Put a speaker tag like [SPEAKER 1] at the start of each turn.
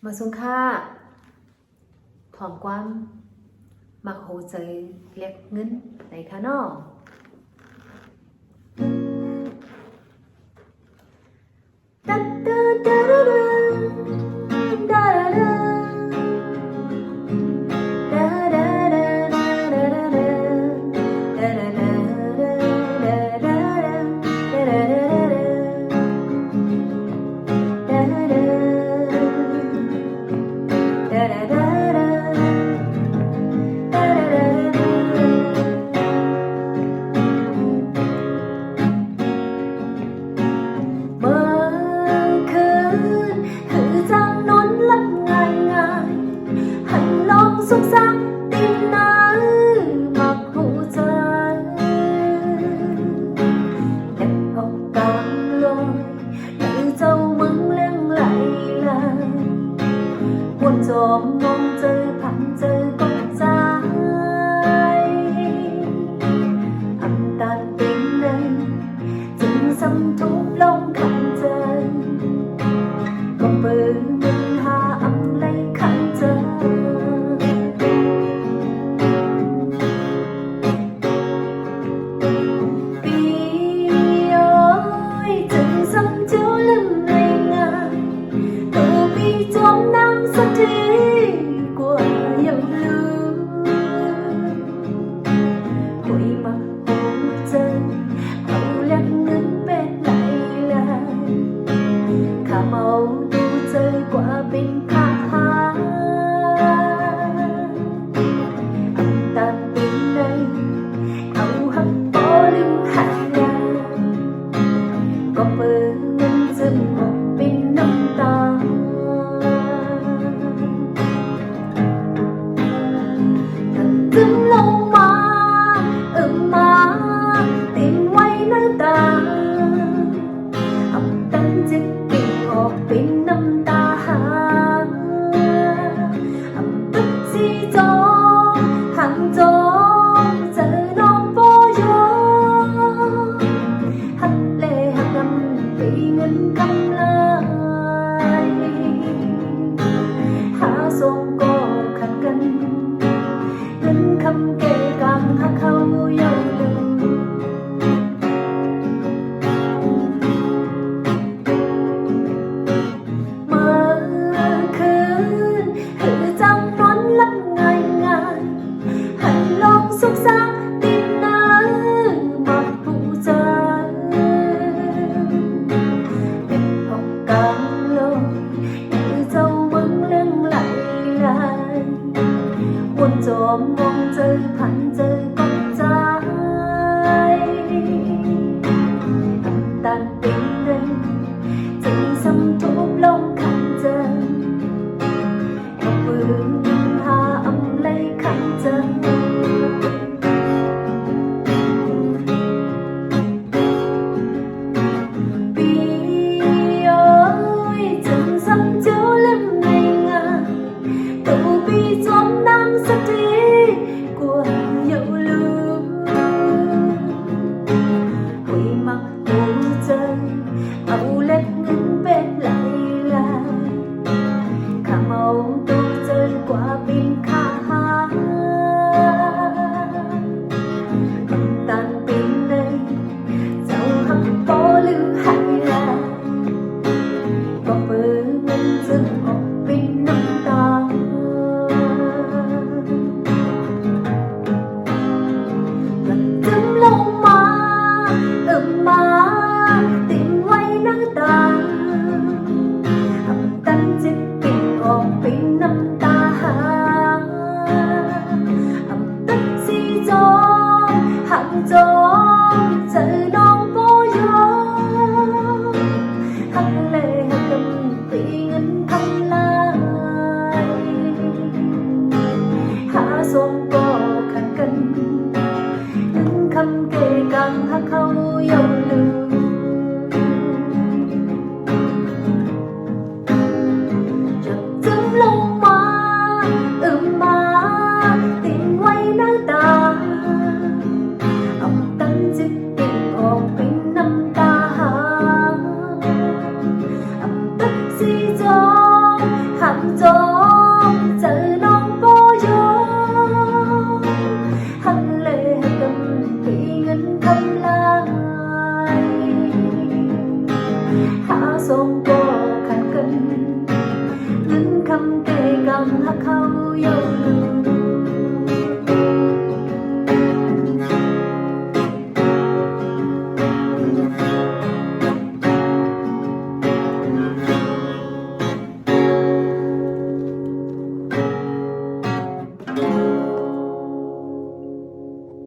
[SPEAKER 1] มาส่งค่าถอมความมักโหใจเรียกเงินในค่านอตัดตัดตัดตัดตัดสุขสันต์ติดน้ำมักหูใจเด็กออกกลางลอยหรือเจ้ามึงเลี้ยงไหลลายวนจอมมองเจอผ่านเจอก็ใจอันตาติงในจึงซ้ำทุบลงขันใจก็เปิดมึงหาอำไลขันใจสักทีกว่ายังลืมคุยมาหัวใจเอาเล็กเงินเป็นไหลลายข้าเมาดูใจกว่าเป็นข้าหาอันตาเป็นในเอาหักปอลืมหายาก็เปิดเงินจึงหมดเป็นน้ำตา有路。